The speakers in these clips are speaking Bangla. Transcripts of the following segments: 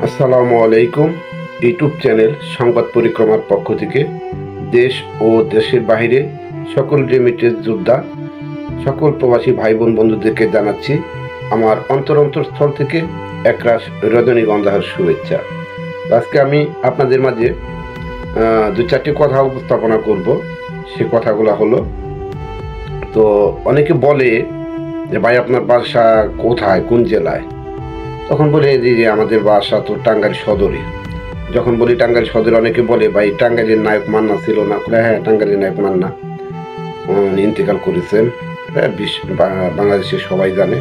আসসালামু আলাইকুম। ইউটিউব চ্যানেল সংবাদ পরিক্রমার পক্ষ থেকে দেশ ও দেশের বাইরে সকল রেমিটেন্স যোদ্ধা, সকল প্রবাসী ভাই বোন বন্ধুদেরকে জানাচ্ছি আমার অন্তরস্থল থেকে একরাশ রজনীগন্ধার শুভেচ্ছা। আজকে আমি আপনাদের মাঝে দু চারটি কথা উপস্থাপনা করব। সে কথাগুলো হলো, তো অনেকে বলে যে ভাই আপনার বাসা কোথায়, কোন জেলায়? তখন বলে যে আমাদের বাসা তো টাঙ্গাইল সদরে। যখন বলি টাঙ্গাইল সদরে, অনেকে বলে ভাই টাঙ্গাইলের নায়ক মান্না ছিল না? হ্যাঁ, টাঙ্গাইলের নায়ক মান্না ইন্তেকাল করেছেন, হ্যাঁ, বাংলাদেশের সবাই জানে।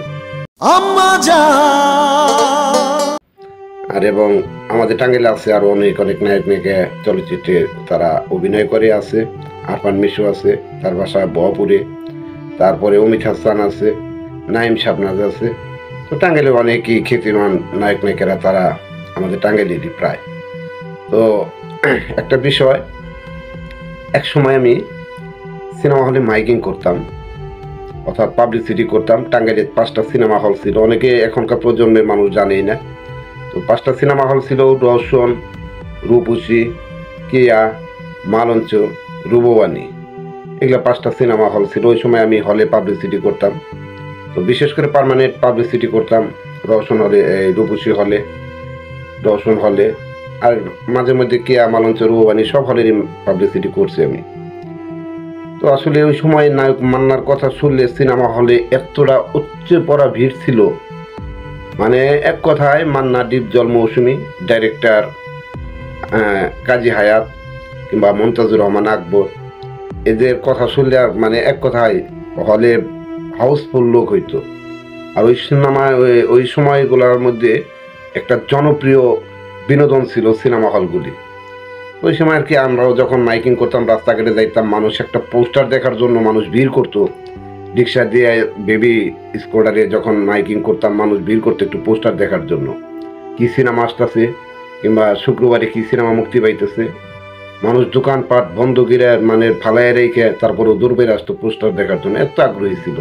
আর এবং আমাদের টাঙ্গাইলে আছে আরো অনেক অনেক নায়ক নায়িকা চলচ্চিত্রে তারা অভিনয় করে আছে। আরফান মিশু আছে, তার বাসা বহপুরে। তারপরে অমিত হাসান আছে, নাইম শাবনাজ আছে। তো টাঙ্গাইলে অনেকই খ্যাতিমান নায়ক নায়িকারা তারা আমাদের টাঙ্গাইলেরই প্রায়। তো একটা বিষয়, এক সময় আমি সিনেমা হলে মাইকিং করতাম, অর্থাৎ পাবলিসিটি করতাম। টাঙ্গাইলে 5টা সিনেমা হল ছিল, অনেকে এখনকার প্রজন্মের মানুষ জানেই না। তো 5টা সিনেমা হল ছিল: রওশন, রূপসী, কেয়া, মালঞ্চ, রূপবাণী। এগুলো 5টা সিনেমা হল ছিল। ওই সময় আমি হলে পাবলিসিটি করতাম। তো বিশেষ করে পার্মানেন্ট পাবলিসিটি করতাম রওশন হলে, রূপসী হলে, রওশন হলে, আর মাঝে মধ্যে কেয়া, মালঞ্চ, রূপবাণী সব হলেরই পাবলিসিটি করছি আমি। তো আসলে ওই সময় নায়ক মান্নার কথা শুনলে সিনেমা হলে এতটা উচ্চে পড়া ভিড় ছিল, মানে এক কথায় মান্না, ডিপজল মৌসুমী, ডাইরেক্টর কাজী হায়াত কিংবা মমতাজুর রহমান আকবর, এদের কথা শুনলে মানে এক কথায় হলে হাউসফুল লোক হইতো। আর ওই সিনেমা, ওই সময়গুলোর মধ্যে একটা জনপ্রিয় বিনোদন ছিল সিনেমা হলগুলি। ওই সময় আর কি আমরাও যখন মাইকিং করতাম, রাস্তাঘাটে যাইতাম, মানুষ একটা পোস্টার দেখার জন্য মানুষ ভিড় করতো। রিক্সা দিয়ে বেবি স্কোডারে যখন মাইকিং করতাম, মানুষ ভিড় করতো একটু পোস্টার দেখার জন্য, কি সিনেমা আসতেছে কিংবা শুক্রবারে কি সিনেমা মুক্তি পাইতেছে। মানুষ দোকানপাট বন্ধ করে মানে ফালায় রেখে তারপরেও দূর বের আসতো পোস্টার দেখার জন্য, এত আগ্রহী ছিল।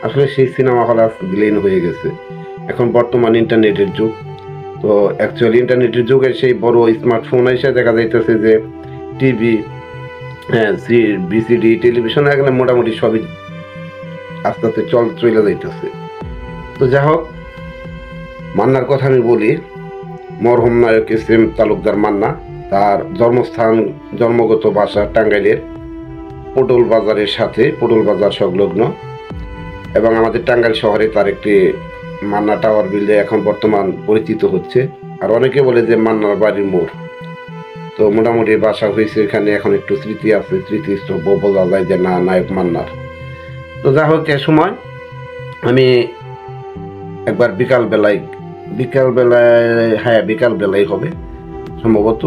আসলে সেই সিনেমা হল আজ বিলীন হয়ে গেছে। এখন বর্তমান ইন্টারনেটের যুগ। তো অ্যাকচুয়ালি ইন্টারনেটের যুগে সেই বড় স্মার্টফোন এসে দেখা যাইতেছে যে টিভি, হ্যাঁ, বিসিডি, টেলিভিশন এগুলো মোটামুটি সবই আস্তে আস্তে চলে যাইতেছে। তো যাই হোক, মান্নার কথা আমি বলি। মরহুম নায়ক এস এম তালুকদার মান্না, তার জন্মস্থান, জন্মগত বাসা টাঙ্গাইলের পটল বাজারের সাথে, পটল বাজার সংলগ্ন। এবং আমাদের টাঙ্গাইল শহরে তার একটি মান্না টাওয়ার বিল্ডে এখন বর্তমান পরিচিত হচ্ছে। আর অনেকে বলে যে মান্নার বাড়ির মোড়। তো মোটামুটি বাসা হয়েছে এখানে, এখন একটু স্মৃতি আছে, স্মৃতিস্তম্ভ বলা যায় যে না, নায়ক মান্নার। তো যাই হোক, এ সময় আমি একবার বিকালবেলায়, হ্যাঁ বিকালবেলায় হবে সম্ভবত,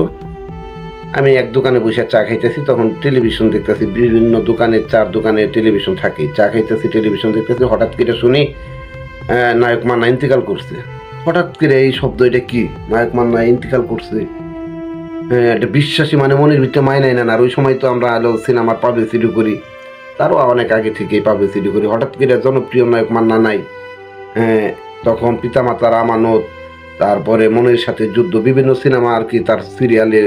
আমি এক দোকানে বসে চা খাইতেছি। তখন টেলিভিশন দেখতেছি, বিভিন্ন দোকানে, চার দোকানে টেলিভিশন থাকে। চা খাইতেছি, টেলিভিশন দেখতেছি, হঠাৎ করে শুনি নায়ক মান্না ইন্তেকাল করছে। হঠাৎ করে এই শব্দ, এটা কি, নায়ক মান্না ইন্তেকাল করছে? হ্যাঁ, এটা বিশ্বাসী মানে মনের ভিতরে মাইনাই না। আর ওই সময় তো আমরা আলো সিনেমার পাবলিসিটি করি, তারও অনেক আগে থেকেই পাবলিসিটি করি। হঠাৎ করে জনপ্রিয় নায়ক মান্না নাই। হ্যাঁ, তখন পিতামাতার আমানত, তারপরে মনের সাথে যুদ্ধ, বিভিন্ন সিনেমা আর কি তার সিরিয়ালে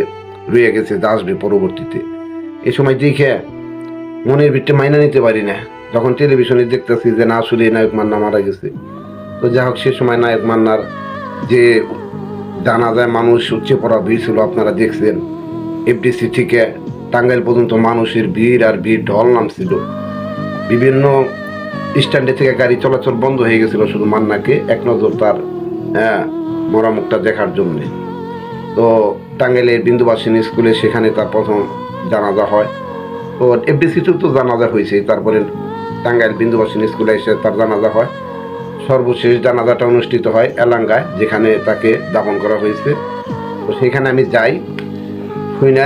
রয়ে গেছে, যা আসবে পরবর্তীতে। এই সময় দেখে মনের ভিতরে মাইনা নিতে পারি না, যখন টেলিভিশনে দেখতেছি যে না, আসলে নায়ক মান্না মারা গেছে। তো যাই হোক, সে সময় নায়ক মান্নার যে জানাজায় মানুষ উচ্চে পড়া ভিড় ছিল, আপনারা দেখছেন। এফডিসি থেকে টাঙ্গাইল পর্যন্ত মানুষের ভিড় আর ভিড় ঢল নামছিল। বিভিন্ন স্ট্যান্ডে থেকে গাড়ি চলাচল বন্ধ হয়ে গেছিল শুধু মান্নাকে এক নজর তার মরামুখটা দেখার জন্য। তো টাঙ্গাইলের বিন্দুবাসিনী স্কুলে, সেখানে তার প্রথম জানাজা হয়। তো এফডিসিতেও তো জানাজা হয়েছে, তারপরে টাঙ্গাইল বিন্দুবাসিনী স্কুলে এসে তার জানাজা হয়। সর্বশেষ জানাজাটা অনুষ্ঠিত হয় এলাঙ্গায়, যেখানে তাকে দাফন করা হয়েছে। তো সেখানে আমি যাই, শুই না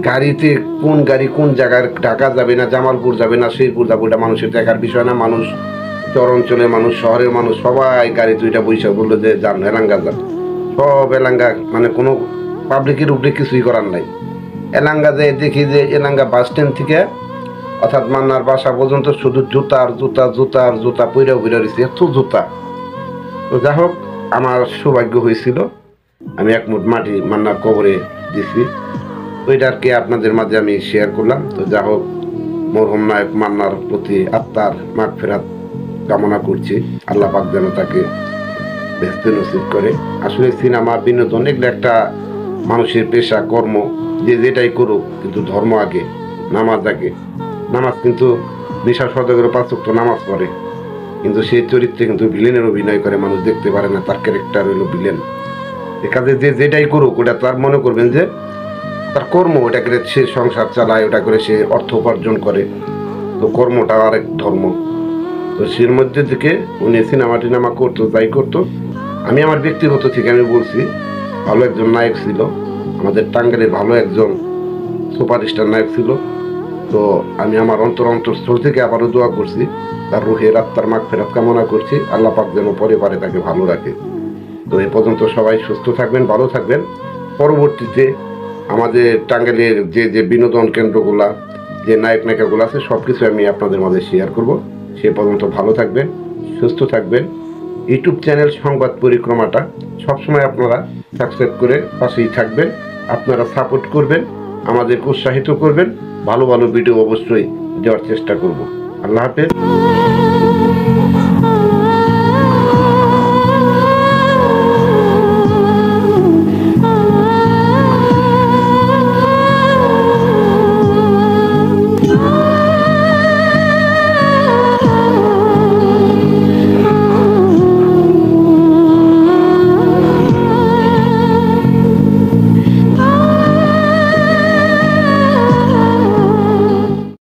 গাড়িতে কোন গাড়ি কোন জায়গায়, ঢাকা যাবে না জামালপুর যাবে না শেরপুর যাবে, ওটা মানুষের দেখার বিষয় না। মানুষ, চর অঞ্চলের মানুষ, শহরের মানুষ সবাই গাড়ি দুইটা বৈশা বললো যে যান এলাঙ্গা যান। সব এলাঙ্গা, মানে কোনো পাবলিকের উপরে কিছুই করার নাই। এলাঙ্গা যেয়ে দেখি যে এলাঙ্গা বাস স্ট্যান্ড থেকে অর্থাৎ মান্নার বাসা পর্যন্ত শুধু জুতা আর জুতা, জুতা আর জুতা, পইরা রয়েছে, এত জুতা। তো যাই হোক, আমার সৌভাগ্য হয়েছিল আমি এক মুঠ মাটি মান্নার কবরে দিছি। ওইটা আর কি আপনাদের মাঝে আমি শেয়ার করলাম। তো যা হোক, মরহুম নায়ক মান্নার প্রতি আত্মার মাগফিরাত কামনা করছি। আল্লাহ পাক যেন তাকে বেহেশতে নসিব করে। আসলে সিনেমা বিনোদন এগুলো একটা মানুষের পেশা, কর্ম, যে যেটাই করুক, কিন্তু ধর্ম আগে, নামাজ আগে। নামাজ কিন্তু নেশা সদাগর 5 ওয়াক্ত নামাজ পড়ে, কিন্তু সেই চরিত্রে কিন্তু ভিলেনের অভিনয় করে, মানুষ দেখতে পারে না তার ক্যারেক্টার হলো ভিলেন। এখানে যে যেটাই করুক ওটা তার মনে করবেন যে তার কর্ম, ওটা করে সে সংসার চালায়, ওটা করে সে অর্থ উপার্জন করে। তো কর্মটা আরেক ধর্ম। তো সের মধ্যে থেকে উনি সিনেমা টিনেমা করতো, যাই করতো। আমি আমার ব্যক্তিগত থেকে আমি বলছি, ভালো একজন নায়ক ছিল, আমাদের টাঙ্গাইলের ভালো একজন সুপারস্টার নায়ক ছিল। তো আমি আমার অন্তরস্থল থেকে আবারও দোয়া করছি, তার রুহের আত্মার মাগফিরাত কামনা করছি। আল্লাহ পাক যেন পরিবারে তাকে ভালো রাখে। তো এ পর্যন্ত সবাই সুস্থ থাকবেন, ভালো থাকবেন। পরবর্তীতে আমাদের টাঙ্গাইলের যে যে বিনোদন কেন্দ্রগুলা, যে নায়ক নায়িকাগুলো আছে, সব কিছু আমি আপনাদের মাঝে শেয়ার করব। সে পর্যন্ত ভালো থাকবেন, সুস্থ থাকবেন। ইউটিউব চ্যানেল সংবাদ পরিক্রমাটা সবসময় আপনারা সাবস্ক্রাইব করে পাশেই থাকবেন। আপনারা সাপোর্ট করবেন, আমাদেরকে উৎসাহিত করবেন। ভালো ভালো ভিডিও অবশ্যই দেওয়ার চেষ্টা করব। আল্লাহ হাফেজ।